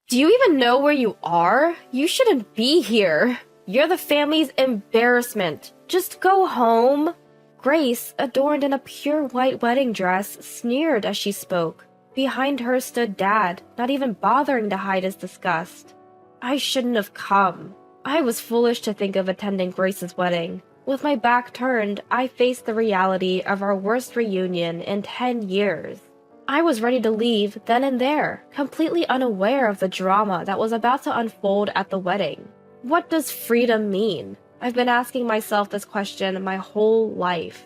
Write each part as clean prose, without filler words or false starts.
Do you even know where you are? You shouldn't be here. You're the family's embarrassment. Just go home. Grace, adorned in a pure white wedding dress, sneered as she spoke. Behind her stood Dad, not even bothering to hide his disgust. I shouldn't have come. I was foolish to think of attending Grace's wedding. With my back turned, I faced the reality of our worst reunion in 10 years. I was ready to leave then and there, completely unaware of the drama that was about to unfold at the wedding. What does freedom mean? I've been asking myself this question my whole life.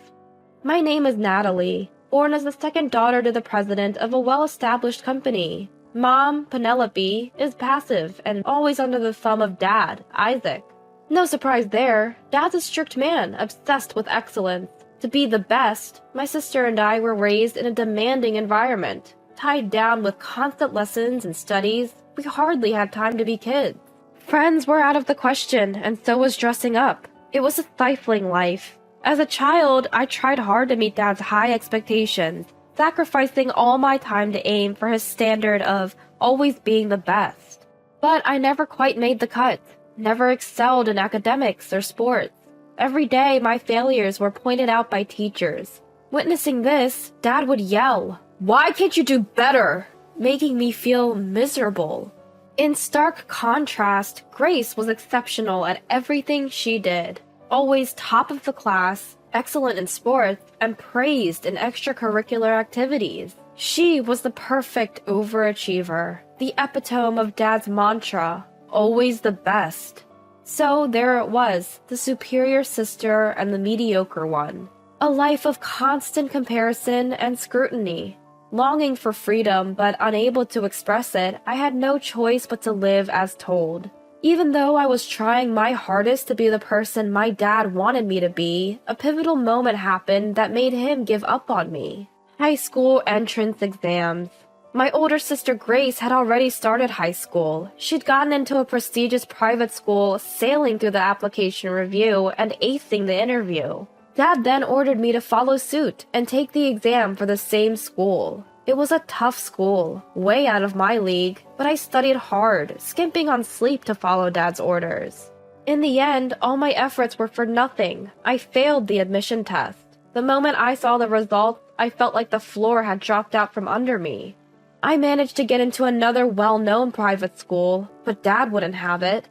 My name is Natalie, born as the second daughter to the president of a well-established company. Mom, Penelope, is passive and always under the thumb of Dad, Isaac. No surprise there. Dad's a strict man, obsessed with excellence. To be the best, my sister and I were raised in a demanding environment. Tied down with constant lessons and studies, we hardly had time to be kids. Friends were out of the question, and so was dressing up. It was a stifling life. As a child, I tried hard to meet Dad's high expectations, sacrificing all my time to aim for his standard of always being the best. But I never quite made the cut, never excelled in academics or sports. Every day, my failures were pointed out by teachers. Witnessing this, Dad would yell, "Why can't you do better?" making me feel miserable. In stark contrast, Grace was exceptional at everything she did. Always top of the class, excellent in sports, and praised in extracurricular activities. She was the perfect overachiever, the epitome of Dad's mantra, always the best. So there it was, the superior sister and the mediocre one. A life of constant comparison and scrutiny. Longing for freedom but unable to express it, I had no choice but to live as told. Even though I was trying my hardest to be the person my dad wanted me to be, a pivotal moment happened that made him give up on me. High school entrance exams. My older sister Grace had already started high school. She'd gotten into a prestigious private school, sailing through the application review and acing the interview. Dad then ordered me to follow suit and take the exam for the same school. It was a tough school, way out of my league, but I studied hard, skimping on sleep to follow Dad's orders. In the end, all my efforts were for nothing. I failed the admission test. The moment I saw the results, I felt like the floor had dropped out from under me. I managed to get into another well-known private school, but Dad wouldn't have it.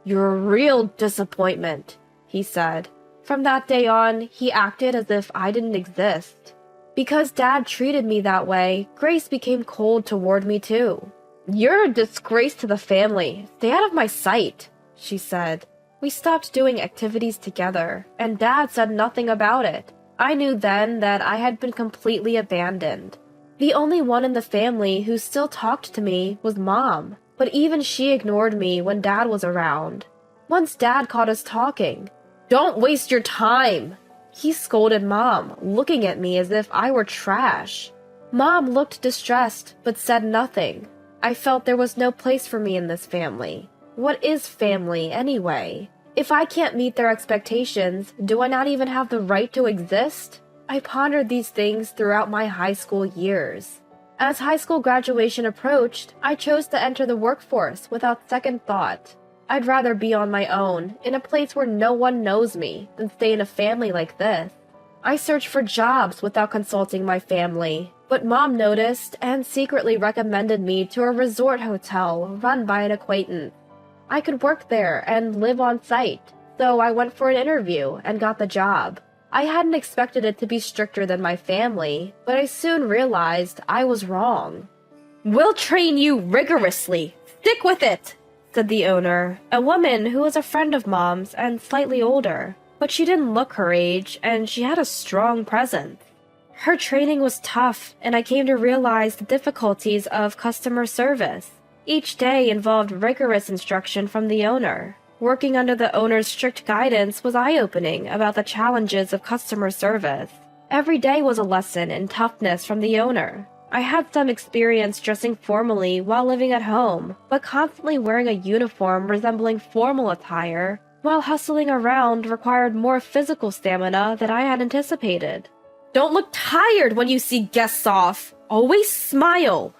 "You're a real disappointment," he said. From that day on, he acted as if I didn't exist. Because Dad treated me that way, Grace became cold toward me too. "You're a disgrace to the family. Stay out of my sight," she said. We stopped doing activities together, and Dad said nothing about it. I knew then that I had been completely abandoned. The only one in the family who still talked to me was Mom, but even she ignored me when Dad was around. Once Dad caught us talking. "Don't waste your time!" He scolded Mom, looking at me as if I were trash. Mom looked distressed, but said nothing. I felt there was no place for me in this family. What is family, anyway? If I can't meet their expectations, do I not even have the right to exist? I pondered these things throughout my high school years. As high school graduation approached, I chose to enter the workforce without second thought. I'd rather be on my own, in a place where no one knows me, than stay in a family like this. I searched for jobs without consulting my family, but Mom noticed and secretly recommended me to a resort hotel run by an acquaintance. I could work there and live on site, so I went for an interview and got the job. I hadn't expected it to be stricter than my family, but I soon realized I was wrong. "We'll train you rigorously. Stick with it," said the owner, a woman who was a friend of Mom's and slightly older, but she didn't look her age and she had a strong presence. Her training was tough, and I came to realize the difficulties of customer service. Each day involved rigorous instruction from the owner. Working under the owner's strict guidance was eye-opening about the challenges of customer service. Every day was a lesson in toughness from the owner. I had some experience dressing formally while living at home, but constantly wearing a uniform resembling formal attire while hustling around required more physical stamina than I had anticipated. "Don't look tired when you see guests off. Always smile."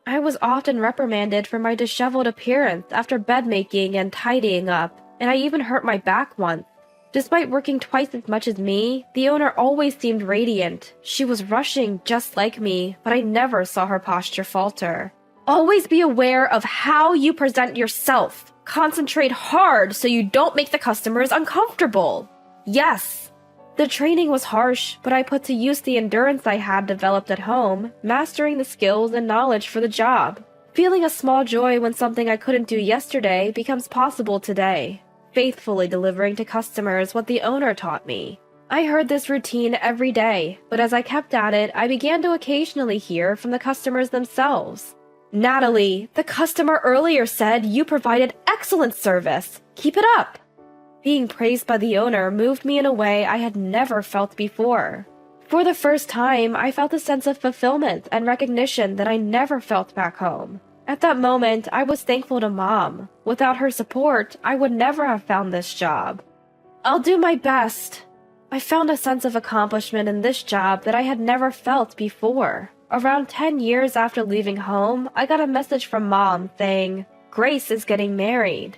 I was often reprimanded for my disheveled appearance after bedmaking and tidying up, and I even hurt my back once. Despite working twice as much as me, the owner always seemed radiant. She was rushing just like me, but I never saw her posture falter. Always be aware of how you present yourself. Concentrate hard so you don't make the customers uncomfortable. Yes. The training was harsh, but I put to use the endurance I had developed at home, mastering the skills and knowledge for the job. Feeling a small joy when something I couldn't do yesterday becomes possible today. Faithfully delivering to customers what the owner taught me. I heard this routine every day, but as I kept at it, I began to occasionally hear from the customers themselves. Natalie, the customer earlier said you provided excellent service. Keep it up. Being praised by the owner moved me in a way I had never felt before. For the first time, I felt a sense of fulfillment and recognition that I never felt back home. At that moment, I was thankful to Mom. Without her support, I would never have found this job. I'll do my best. I found a sense of accomplishment in this job that I had never felt before. Around 10 years after leaving home, I got a message from Mom saying, Grace is getting married.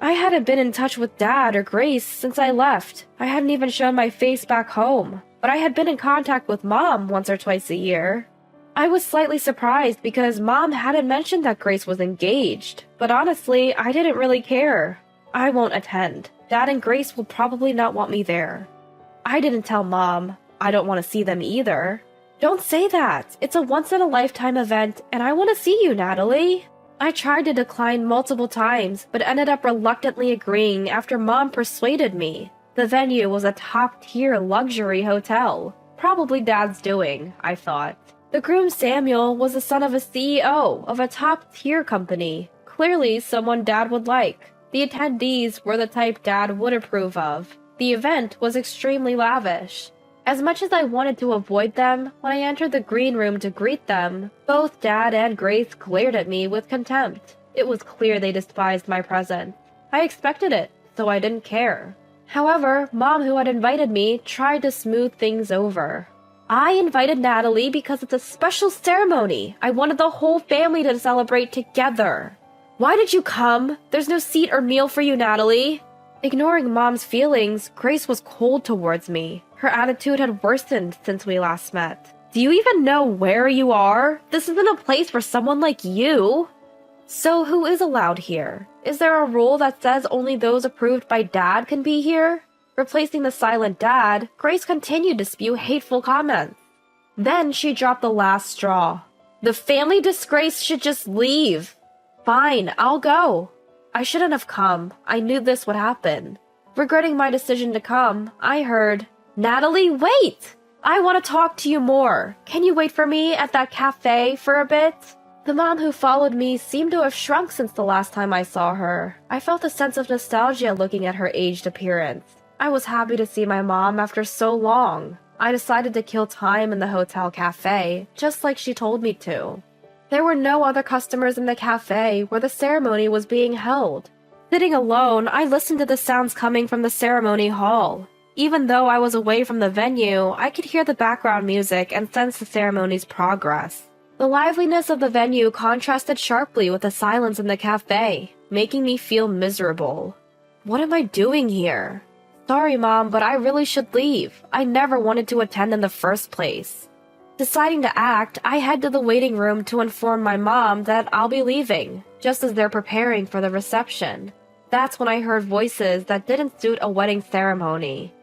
I hadn't been in touch with Dad or Grace since I left. I hadn't even shown my face back home, but I had been in contact with Mom once or twice a year. I was slightly surprised because Mom hadn't mentioned that Grace was engaged, but honestly, I didn't really care. I won't attend. Dad and Grace will probably not want me there. I didn't tell Mom. I don't want to see them either. Don't say that. It's a once-in-a-lifetime event, and I want to see you, Natalie. I tried to decline multiple times, but ended up reluctantly agreeing after Mom persuaded me. The venue was a top-tier luxury hotel. Probably Dad's doing, I thought. The groom Samuel was the son of a CEO of a top-tier company. Clearly someone Dad would like. The attendees were the type Dad would approve of. The event was extremely lavish. As much as I wanted to avoid them, when I entered the green room to greet them, both Dad and Grace glared at me with contempt. It was clear they despised my presence. I expected it, so I didn't care. However, Mom, who had invited me, tried to smooth things over. I invited Natalie because it's a special ceremony. I wanted the whole family to celebrate together. Why did you come? There's no seat or meal for you, Natalie. Ignoring Mom's feelings, Grace was cold towards me. Her attitude had worsened since we last met. Do you even know where you are? This isn't a place for someone like you. So who is allowed here? Is there a rule that says only those approved by Dad can be here? Replacing the silent Dad, Grace continued to spew hateful comments. Then she dropped the last straw. The family disgrace should just leave. Fine, I'll go. I shouldn't have come. I knew this would happen. Regretting my decision to come, I heard, Natalie, wait! I want to talk to you more. Can you wait for me at that cafe for a bit? The mom who followed me seemed to have shrunk since the last time I saw her. I felt a sense of nostalgia looking at her aged appearance. I was happy to see my mom after so long. I decided to kill time in the hotel cafe, just like she told me to. There were no other customers in the cafe where the ceremony was being held. Sitting alone, I listened to the sounds coming from the ceremony hall. Even though I was away from the venue, I could hear the background music and sense the ceremony's progress. The liveliness of the venue contrasted sharply with the silence in the cafe, making me feel miserable. What am I doing here? Sorry, Mom, but I really should leave. I never wanted to attend in the first place. Deciding to act, I head to the waiting room to inform my mom that I'll be leaving, just as they're preparing for the reception. That's when I heard voices that didn't suit a wedding ceremony.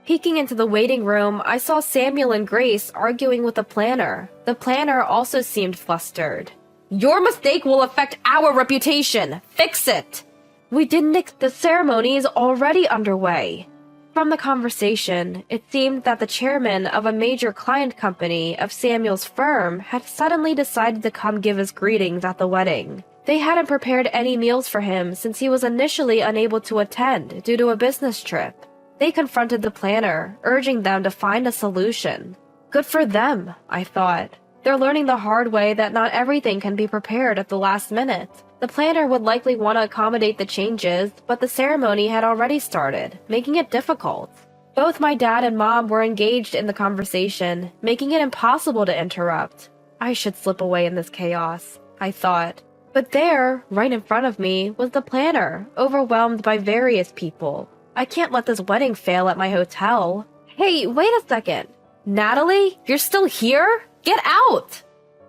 Peeking into the waiting room, I saw Samuel and Grace arguing with the planner. The planner also seemed flustered. Your mistake will affect our reputation! Fix it! We didn't the ceremony is already underway. From the conversation, it seemed that the chairman of a major client company of Samuel's firm had suddenly decided to come give his greetings at the wedding. They hadn't prepared any meals for him since he was initially unable to attend due to a business trip. They confronted the planner, urging them to find a solution. Good for them, I thought. They're learning the hard way that not everything can be prepared at the last minute. The planner would likely want to accommodate the changes, but the ceremony had already started, making it difficult. Both my dad and mom were engaged in the conversation, making it impossible to interrupt. I should slip away in this chaos. I thought. But there, right in front of me, was the planner, overwhelmed by various people. I can't let this wedding fail at my hotel. Hey, wait a second. Natalie, you're still here? Get out!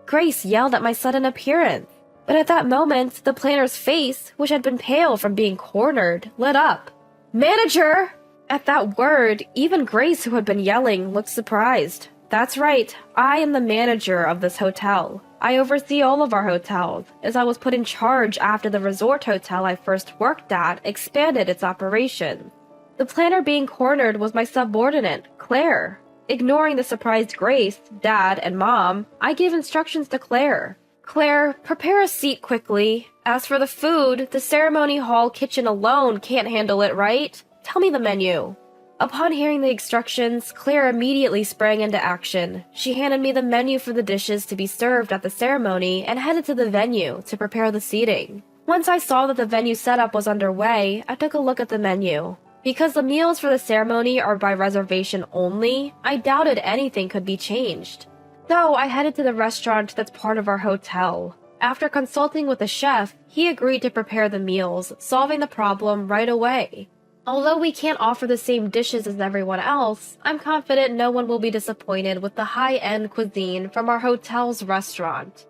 Grace yelled at my sudden appearance. But at that moment, the planner's face, which had been pale from being cornered, lit up. Manager! At that word, even Grace, who had been yelling, looked surprised. That's right, I am the manager of this hotel. I oversee all of our hotels, as I was put in charge after the resort hotel I first worked at expanded its operations. The planner being cornered was my subordinate, Claire. Ignoring the surprised Grace, Dad, and Mom, I gave instructions to Claire. Claire, prepare a seat quickly. As for the food, the ceremony hall kitchen alone can't handle it, right? Tell me the menu. Upon hearing the instructions, Claire immediately sprang into action. She handed me the menu for the dishes to be served at the ceremony and headed to the venue to prepare the seating. Once I saw that the venue setup was underway, I took a look at the menu. Because the meals for the ceremony are by reservation only, I doubted anything could be changed. So I headed to the restaurant that's part of our hotel. After consulting with the chef, he agreed to prepare the meals, solving the problem right away. Although we can't offer the same dishes as everyone else, I'm confident no one will be disappointed with the high-end cuisine from our hotel's restaurant.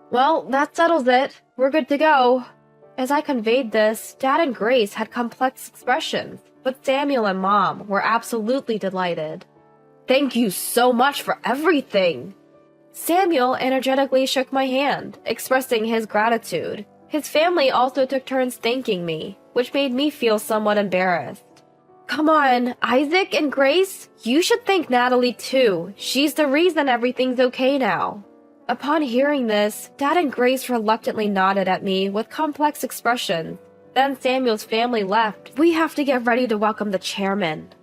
Well, that settles it. We're good to go. As I conveyed this, Dad and Grace had complex expressions, but Samuel and Mom were absolutely delighted. Thank you so much for everything. Samuel energetically shook my hand, expressing his gratitude. His family also took turns thanking me, which made me feel somewhat embarrassed. Come on, Isaac and Grace, you should thank Natalie too. She's the reason everything's okay now. Upon hearing this, Dad and Grace reluctantly nodded at me with complex expressions. Then Samuel's family left. We have to get ready to welcome the chairman.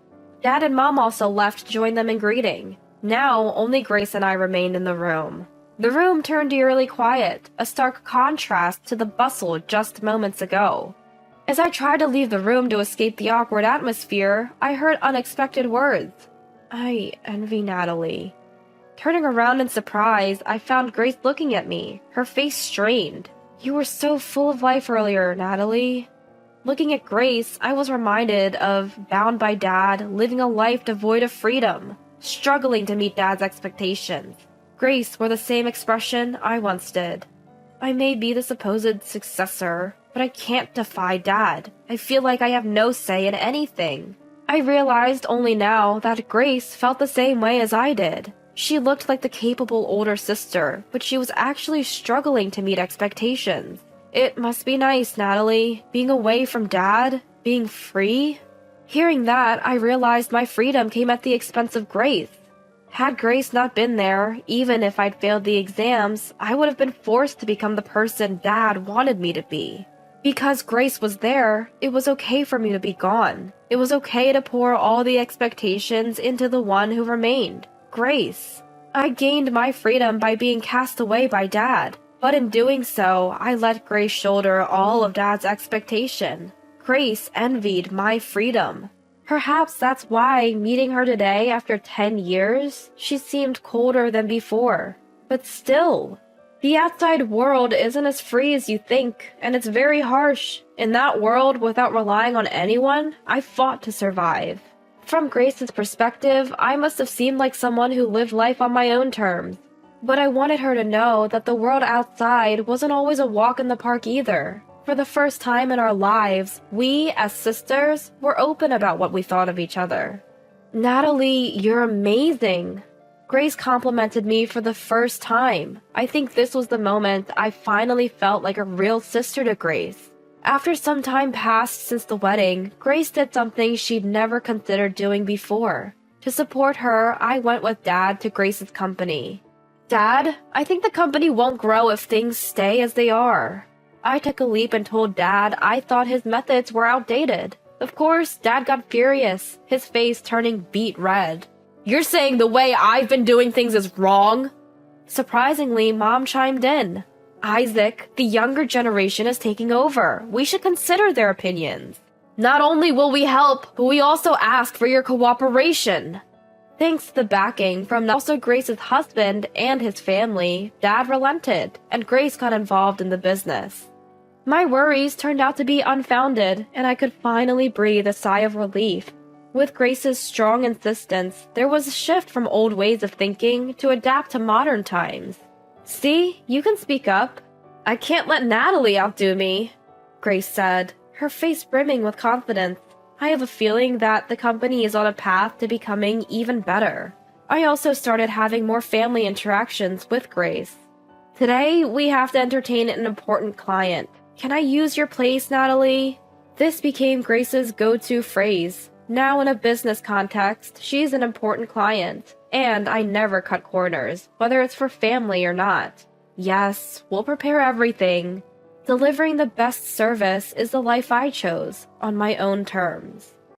Dad and Mom also left to join them in greeting. Now, only Grace and I remained in the room. The room turned eerily quiet, a stark contrast to the bustle just moments ago. As I tried to leave the room to escape the awkward atmosphere, I heard unexpected words. I envy Natalie. Turning around in surprise, I found Grace looking at me, her face strained. You were so full of life earlier, Natalie. Looking at Grace, I was reminded of, bound by Dad, living a life devoid of freedom, struggling to meet Dad's expectations. Grace wore the same expression I once did. I may be the supposed successor, but I can't defy Dad. I feel like I have no say in anything. I realized only now that Grace felt the same way as I did. She looked like the capable older sister, but she was actually struggling to meet expectations. It must be nice, Natalie, being away from Dad, being free. Hearing that, I realized my freedom came at the expense of Grace. Had Grace not been there, even if I'd failed the exams, I would have been forced to become the person Dad wanted me to be. Because Grace was there, it was okay for me to be gone. It was okay to pour all the expectations into the one who remained, Grace. I gained my freedom by being cast away by Dad, but in doing so, I let Grace shoulder all of Dad's expectation. Grace envied my freedom. Perhaps that's why, meeting her today after 10 years, she seemed colder than before. But still, the outside world isn't as free as you think, and it's very harsh. In that world, without relying on anyone, I fought to survive. From Grace's perspective, I must have seemed like someone who lived life on my own terms. But I wanted her to know that the world outside wasn't always a walk in the park either. For the first time in our lives, we, as sisters, were open about what we thought of each other. Natalie, you're amazing. Grace complimented me for the first time. I think this was the moment I finally felt like a real sister to Grace. After some time passed since the wedding, Grace did something she'd never considered doing before. To support her, I went with Dad to Grace's company. Dad, I think the company won't grow if things stay as they are. I took a leap and told Dad I thought his methods were outdated. Of course, Dad got furious, his face turning beet red. You're saying the way I've been doing things is wrong? Surprisingly, Mom chimed in. Isaac, the younger generation is taking over. We should consider their opinions. Not only will we help, but we also ask for your cooperation. Thanks to the backing from also Grace's husband and his family, Dad relented, and Grace got involved in the business. My worries turned out to be unfounded, and I could finally breathe a sigh of relief. With Grace's strong insistence, there was a shift from old ways of thinking to adapt to modern times. See, you can speak up. I can't let Natalie outdo me, Grace said, her face brimming with confidence. I have a feeling that the company is on a path to becoming even better. I also started having more family interactions with Grace. Today, we have to entertain an important client. Can I use your place, Natalie? This became Grace's go-to phrase. Now in a business context, she's an important client, and I never cut corners, whether it's for family or not. Yes, we'll prepare everything. Delivering the best service is the life I chose, on my own terms.